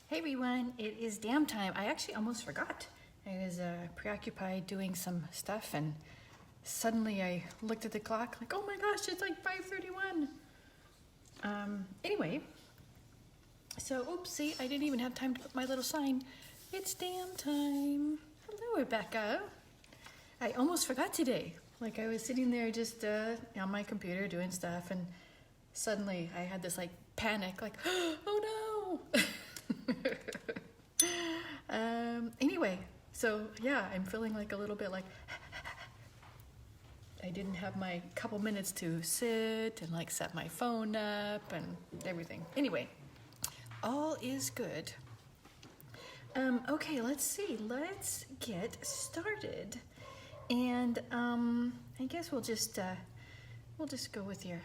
Hey everyone, it is DAMM time. I actually almost forgot. I was preoccupied doing some stuff and suddenly I looked at the clock like, oh my gosh, it's like 5:31. Anyway, so oopsie, I didn't even have time to put my little sign. It's DAMM time. Hello, Rebecca. I almost forgot today. Like I was sitting there just on my computer doing stuff and suddenly I had this like panic, like, oh no. Anyway, so yeah, I'm feeling like a little bit like I didn't have my couple minutes to sit and like set my phone up and everything. Anyway, all is good. Okay, let's see. Let's get started. And I guess we'll just go with your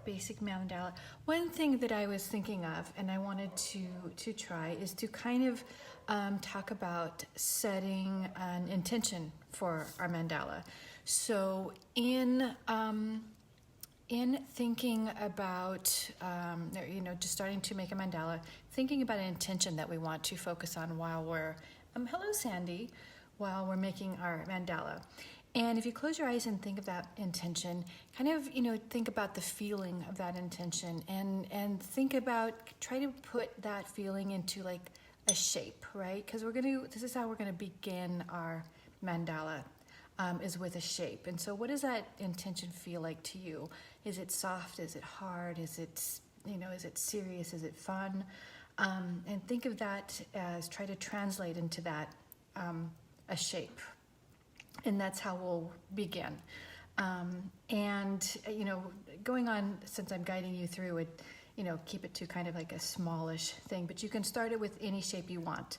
basic mandala. One thing that I was thinking of and I wanted to try is to kind of talk about setting an intention for our mandala. So in thinking about just starting to make a mandala, thinking about an intention that we want to focus on while we're hello Sandy, while we're making our mandala. And if you close your eyes and think of that intention, kind of, think about the feeling of that intention and think about, try to put that feeling into like a shape, right? Because this is how we're going to begin our mandala, is with a shape. And so what does that intention feel like to you? Is it soft? Is it hard? Is it serious? Is it fun? And think of that as, try to translate into that, a shape. And that's how we'll begin. Going on, since I'm guiding you through it, keep it to kind of like a smallish thing, but you can start it with any shape you want.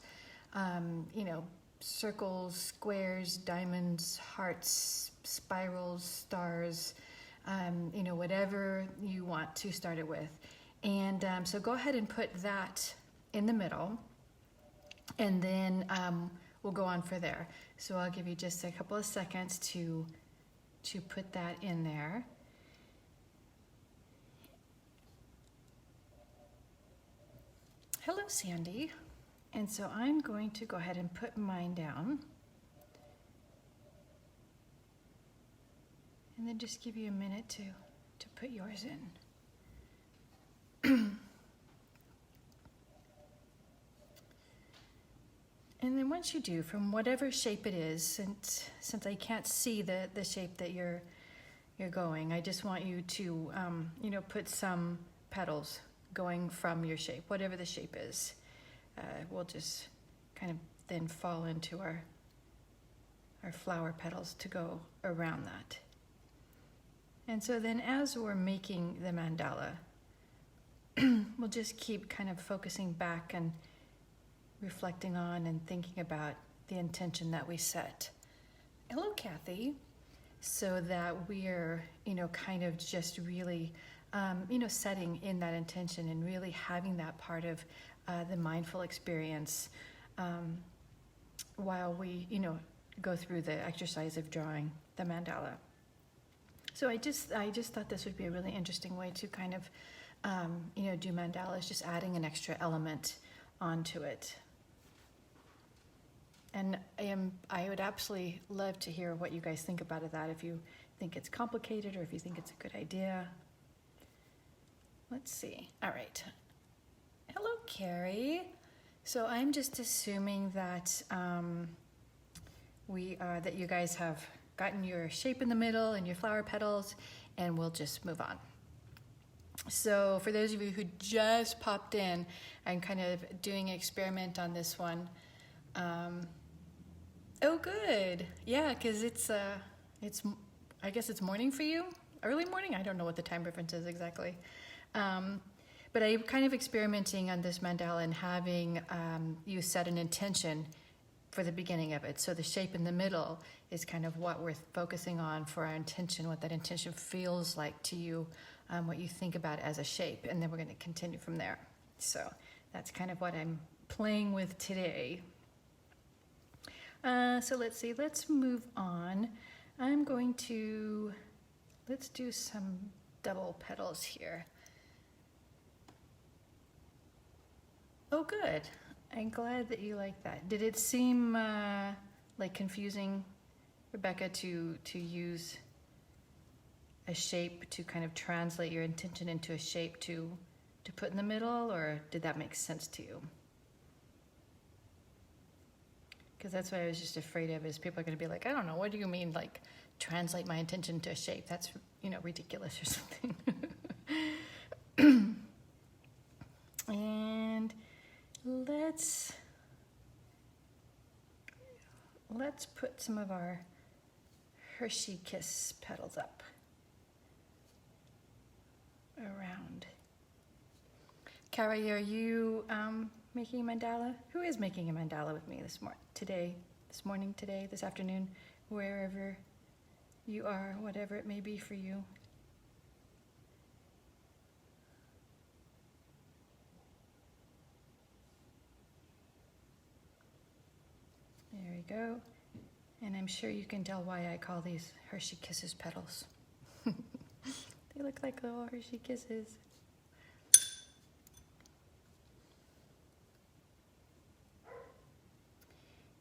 Circles, squares, diamonds, hearts, spirals, stars, whatever you want to start it with. And so go ahead and put that in the middle, and then we'll go on for there. So I'll give you just a couple of seconds to put that in there. Hello, Sandy. And so I'm going to go ahead and put mine down. And then just give you a minute to put yours in. And then once you do, from whatever shape it is, since I can't see the shape that you're going, I just want you to put some petals going from your shape, whatever the shape is. We'll just kind of then fall into our flower petals to go around that. And so then as we're making the mandala, we'll just keep kind of focusing back and reflecting on and thinking about the intention that we set. Hello, Kathy. So that we're, kind of just really, setting in that intention and really having that part of the mindful experience while we, go through the exercise of drawing the mandala. So I just thought this would be a really interesting way to kind of, do mandalas, just adding an extra element onto it. And I would absolutely love to hear what you guys think about that, if you think it's complicated or if you think it's a good idea. Let's see. All right. Hello, Carrie. So I'm just assuming that that you guys have gotten your shape in the middle and your flower petals, and we'll just move on. So for those of you who just popped in, I'm kind of doing an experiment on this one. Oh, good. Yeah, because it's I guess it's morning for you? Early morning? I don't know what the time difference is exactly. But I'm kind of experimenting on this mandala and having you set an intention for the beginning of it. So the shape in the middle is kind of what we're focusing on for our intention, what that intention feels like to you, what you think about as a shape, and then we're going to continue from there. So that's kind of what I'm playing with today. So let's see, let's move on. Let's do some double petals here. Oh, good. I'm glad that you like that. Did it seem like confusing, Rebecca, to use a shape to kind of translate your intention into a shape to put in the middle, or did that make sense to you? Because that's what I was just afraid of, is people are going to be like, I don't know, what do you mean, like, translate my intention to a shape? That's, you know, ridiculous or something. And let's put some of our Hershey Kiss petals up around. Carrie, are you making a mandala? Who is making a mandala with me this morning, this afternoon, wherever you are, whatever it may be for you? There we go. And I'm sure you can tell why I call these Hershey Kisses petals. They look like little Hershey Kisses.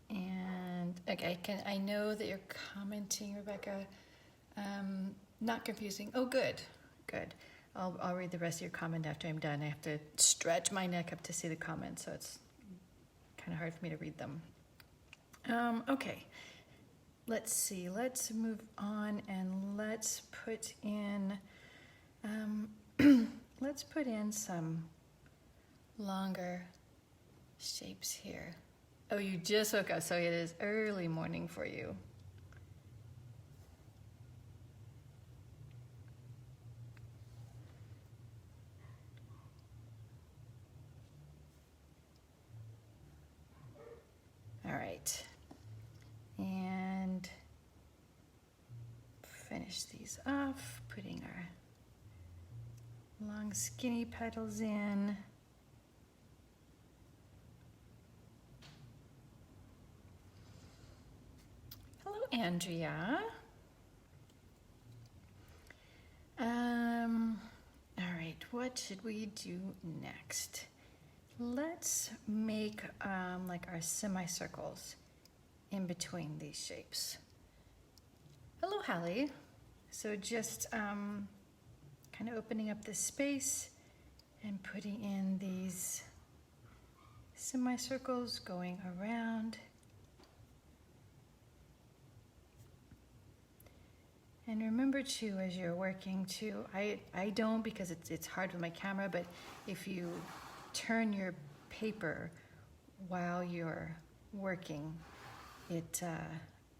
And okay, I know that you're commenting, Rebecca. Not confusing. Oh, good. I'll read the rest of your comment after I'm done. I have to stretch my neck up to see the comments, so it's kind of hard for me to read them. Okay, let's see. Let's move on and let's put in some longer shapes here. Oh, you just woke up, so it is early morning for you. All right. And finish these off, putting our long skinny petals in. Hello, Andrea. All right, what should we do next? Let's make like our semicircles in between these shapes. Hello, Hallie. So just kind of opening up this space and putting in these semicircles going around. And remember too, as you're working too, I don't, because it's hard with my camera, but if you turn your paper while you're working, it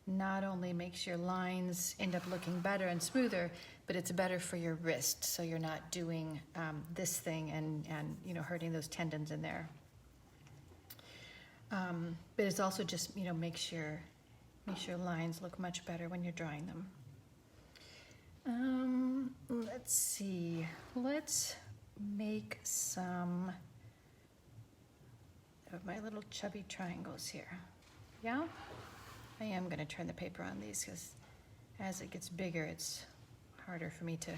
not only makes your lines end up looking better and smoother, but it's better for your wrist, so you're not doing this thing and you know, hurting those tendons in there. But it's also just, you know, makes your lines look much better when you're drawing them. Let's see. Let's make some of my little chubby triangles here. Yeah? I am going to turn the paper on these because as it gets bigger, it's harder for me to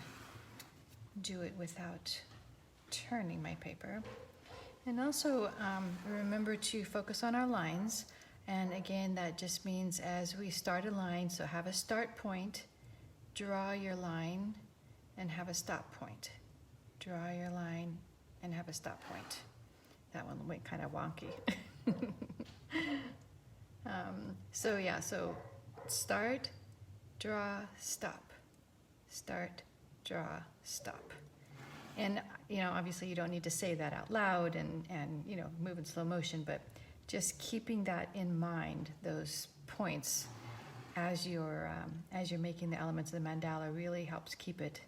do it without turning my paper. And also remember to focus on our lines. And again, that just means as we start a line, so have a start point, draw your line, and have a stop point. Draw your line and have a stop point. That one went kind of wonky. So yeah, so start, draw, stop. Start, draw, stop. And you know, obviously you don't need to say that out loud and you know, move in slow motion, but just keeping that in mind, those points as you're making the elements of the mandala really helps keep it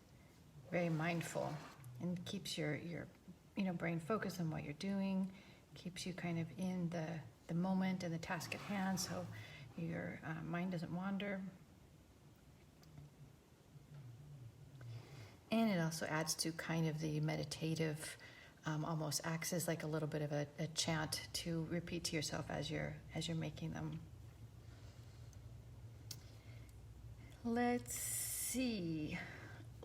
very mindful and keeps your you know, brain focused on what you're doing, keeps you kind of in the moment and the task at hand, so your mind doesn't wander. And it also adds to kind of the meditative, almost acts as like a little bit of a chant to repeat to yourself as you're making them. Let's see.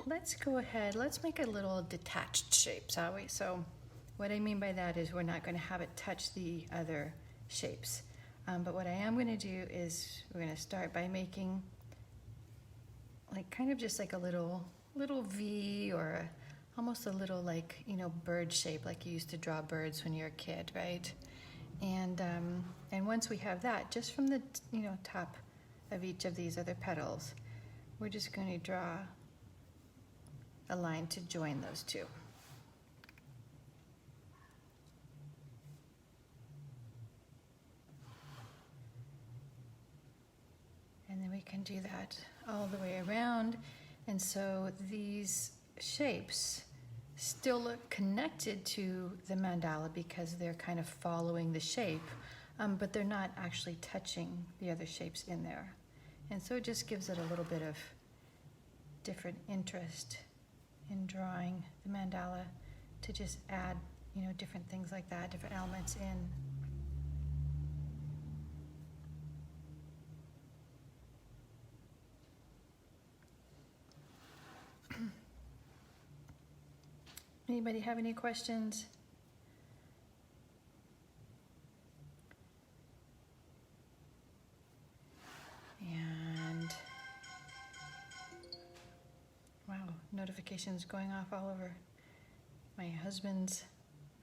Let's go ahead. Let's make a little detached shape, shall we? So What I mean by that is we're not going to have it touch the other shapes. But what I am going to do is we're going to start by making like kind of just like a little V, or almost a little like, you know, bird shape, like you used to draw birds when you're a kid, right? And once we have that, just from the, you know, top of each of these other petals, we're just going to draw a line to join those two. And then we can do that all the way around. And so these shapes still look connected to the mandala because they're kind of following the shape, but they're not actually touching the other shapes in there. And so it just gives it a little bit of different interest in drawing the mandala, to just add, you know, different things like that, different elements in. Anybody have any questions? And wow, notifications going off all over. My husband's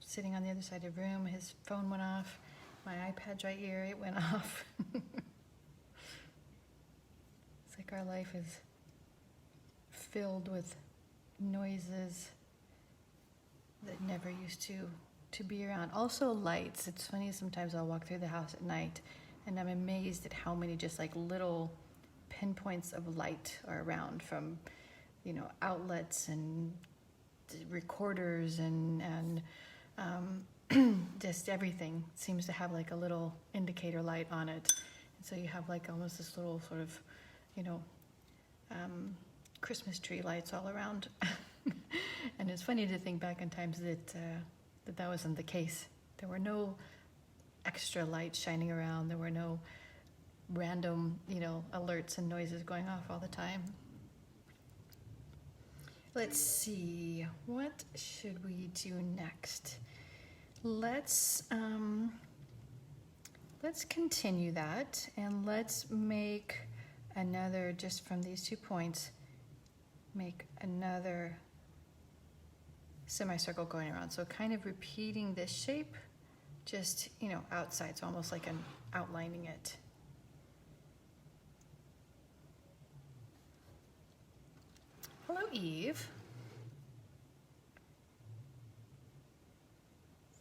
sitting on the other side of the room, his phone went off. My iPad's right here, it went off. It's like our life is filled with noises that never used to be around. Also lights. It's funny, sometimes I'll walk through the house at night and I'm amazed at how many just like little pinpoints of light are around, from, you know, outlets and recorders and just everything seems to have like a little indicator light on it. And so you have like almost this little sort of, you know, Christmas tree lights all around. And it's funny to think back in times that wasn't the case. There were no extra lights shining around. There were no random, you know, alerts and noises going off all the time. Let's see, what should we do next? Let's continue that, and let's make another, just from these 2 points, make another semicircle going around. So kind of repeating this shape, just, you know, outside, so almost like I'm outlining it. Hello, Eve.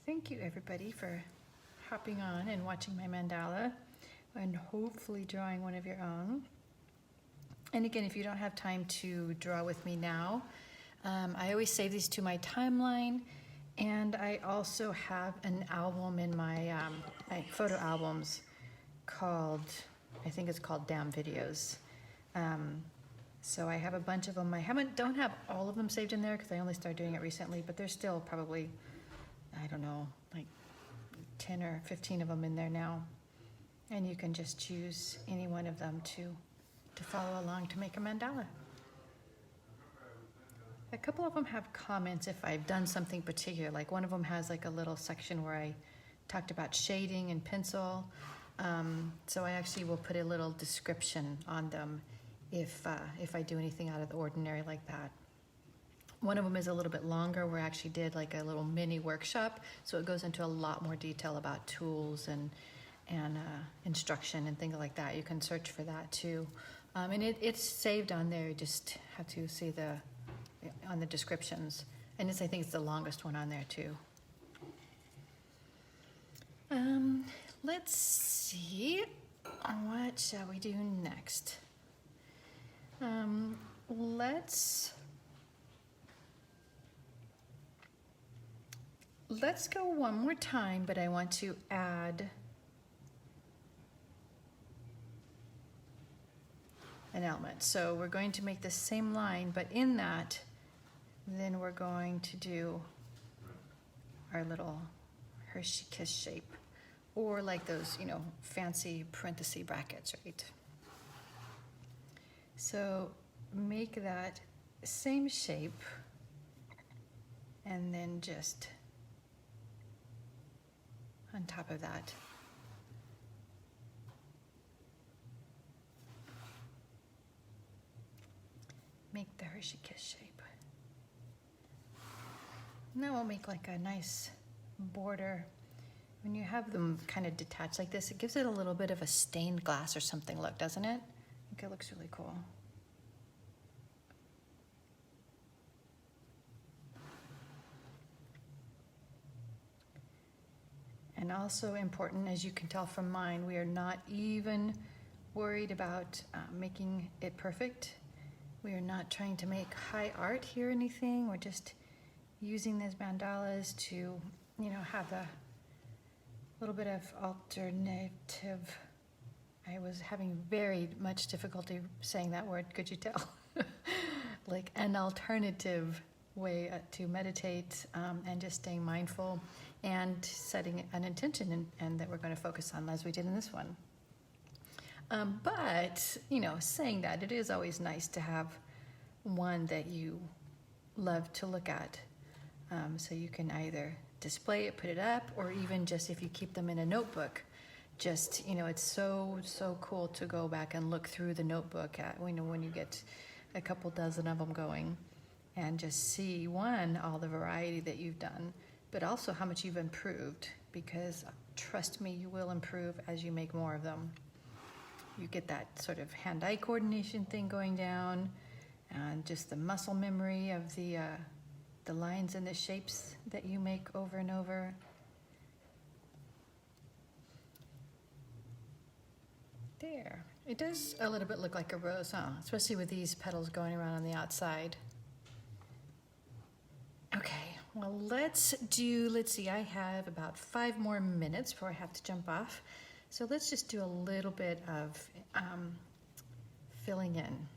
Thank you, everybody, for hopping on and watching my mandala and hopefully drawing one of your own. And again, if you don't have time to draw with me now, I always save these to my timeline, and I also have an album in my photo albums called, I think it's called DAMM videos. So I have a bunch of them. I don't have all of them saved in there because I only started doing it recently, but there's still probably, I don't know, like 10 or 15 of them in there now. And you can just choose any one of them to follow along to make a mandala. A couple of them have comments if I've done something particular. Like one of them has like a little section where I talked about shading and pencil. So I actually will put a little description on them if I do anything out of the ordinary like that. One of them is a little bit longer, where I actually did like a little mini workshop. So it goes into a lot more detail about tools and instruction and things like that. You can search for that too. And it's saved on there. You just have to see on the descriptions. And I think it's the longest one on there too. Let's see, what shall we do next? Let's go one more time, but I want to add an element. So we're going to make the same line, but in that, then we're going to do our little Hershey Kiss shape, or like those, you know, fancy parenthesis brackets, right? So make that same shape, and then just on top of that. Make the Hershey Kiss shape. Now we'll make like a nice border. When you have them kind of detached like this, it gives it a little bit of a stained glass or something look, doesn't it? I think it looks really cool. And also important, as you can tell from mine, we are not even worried about making it perfect. We are not trying to make high art here or anything. We're just using these mandalas to, you know, have a little bit of alternative. I was having very much difficulty saying that word, could you tell? Like an alternative way to meditate and just staying mindful and setting an intention and that we're going to focus on as we did in this one. But, you know, saying that, it is always nice to have one that you love to look at. So you can either display it, put it up, or even just if you keep them in a notebook, just, you know, it's so cool to go back and look through the notebook at, you know, when you get a couple dozen of them going and just see, one, all the variety that you've done, but also how much you've improved, because trust me, you will improve as you make more of them. You get that sort of hand-eye coordination thing going down, and just the muscle memory of the lines and the shapes that you make over and over. There. It does a little bit look like a rose, huh? Especially with these petals going around on the outside. Okay, well, let's see, I have about 5 more minutes before I have to jump off. So let's just do a little bit of filling in.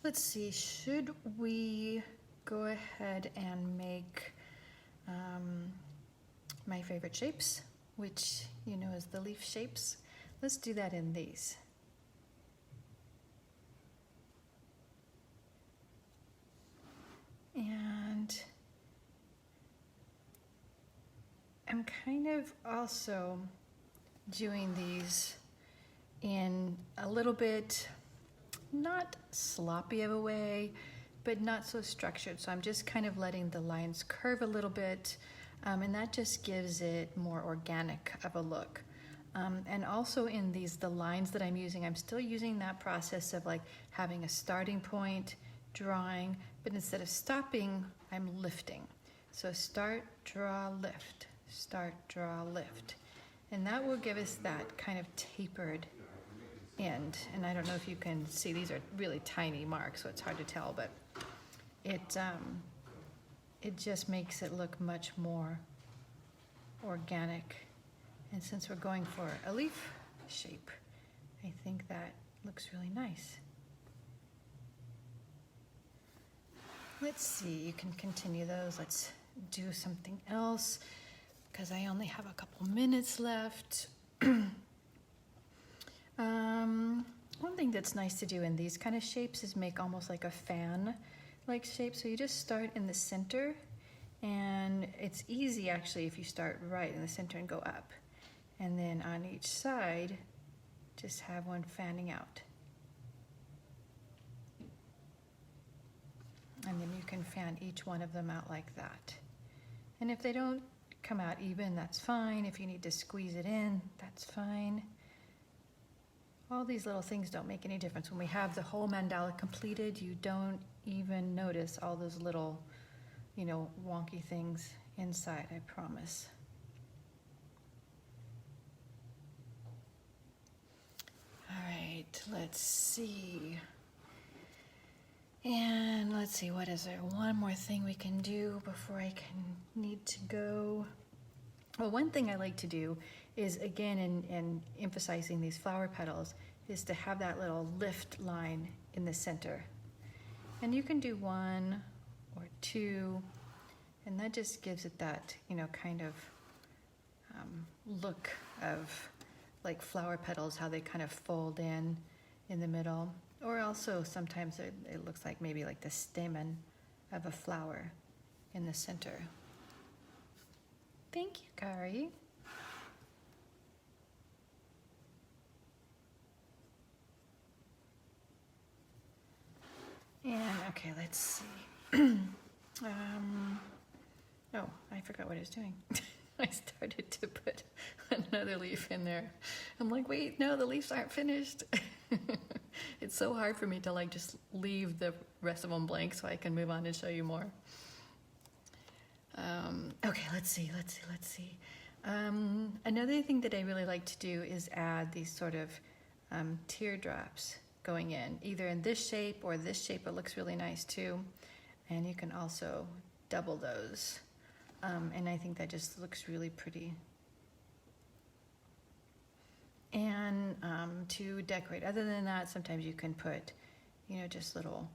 Let's see, should we go ahead and make my favorite shapes, which, you know, is the leaf shapes? Let's do that in these. And I'm kind of also doing these in a little bit, not sloppy of a way, but not so structured. So I'm just kind of letting the lines curve a little bit, and that just gives it more organic of a look. And also in these, the lines that I'm using, I'm still using that process of like having a starting point, drawing, but instead of stopping, I'm lifting. So start, draw, lift, start, draw, lift. And that will give us that kind of tapered end. And I don't know if you can see, these are really tiny marks, so it's hard to tell, but it just makes it look much more organic. And since we're going for a leaf shape, I think that looks really nice. Let's see, you can continue those. Let's do something else because I only have a couple minutes left. One thing that's nice to do in these kind of shapes is make almost like a fan-like shape. So you just start in the center, and it's easy actually if you start right in the center and go up. And then on each side, just have one fanning out. And then you can fan each one of them out like that. And if they don't come out even, that's fine. If you need to squeeze it in, that's fine. All these little things don't make any difference. When we have the whole mandala completed, you don't even notice all those little, you know, wonky things inside, I promise. All right, let's see. And let's see, what is there? One more thing we can do before I need to go. Well, one thing I like to do is, again, in emphasizing these flower petals, is to have that little lift line in the center. And you can do 1 or 2, and that just gives it that, you know, kind of look of like flower petals, how they kind of fold in the middle. Or also sometimes it looks like maybe like the stamen of a flower in the center. Thank you, Kari. Okay, let's see. Oh, I forgot what I was doing. I started to put another leaf in there. I'm like, wait, no, the leaves aren't finished. It's so hard for me to like just leave the rest of them blank so I can move on and show you more. Okay, let's see. Another thing that I really like to do is add these sort of teardrops going in, either in this shape or this shape. It looks really nice too. And you can also double those. And I think that just looks really pretty. And to decorate, other than that, sometimes you can put, you know, just little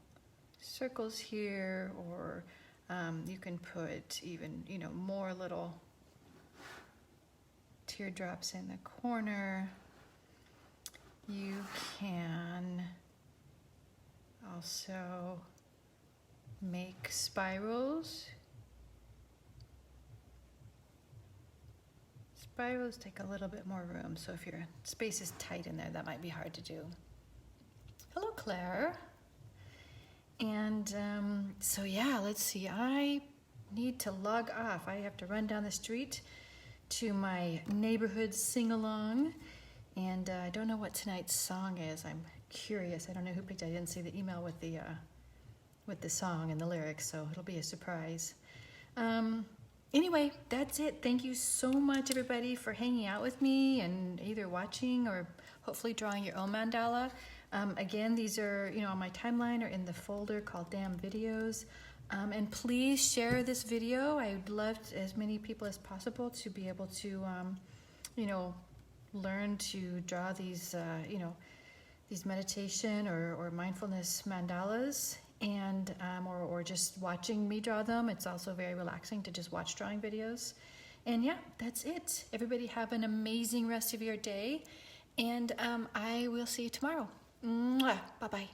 circles here, or you can put even, you know, more little teardrops in the corner. You can also make spirals. Spirals take a little bit more room, so if your space is tight in there, that might be hard to do. Hello, Claire. And so yeah, let's see. I need to log off. I have to run down the street to my neighborhood sing-along, and I don't know what tonight's song is. I'm curious. I don't know who picked it. I didn't see the email with the song and the lyrics, so it'll be a surprise. Anyway, that's it. Thank you so much, everybody, for hanging out with me and either watching or hopefully drawing your own mandala. Again, these are, you know, on my timeline or in the folder called DAMM videos. And please share this video. I would love as many people as possible to be able to, you know, learn to draw these, you know, these meditation or mindfulness mandalas. And or just watching me draw them. It's also very relaxing to just watch drawing videos. And yeah, that's it. Everybody have an amazing rest of your day, and I will see you tomorrow. Mwah. Bye-bye.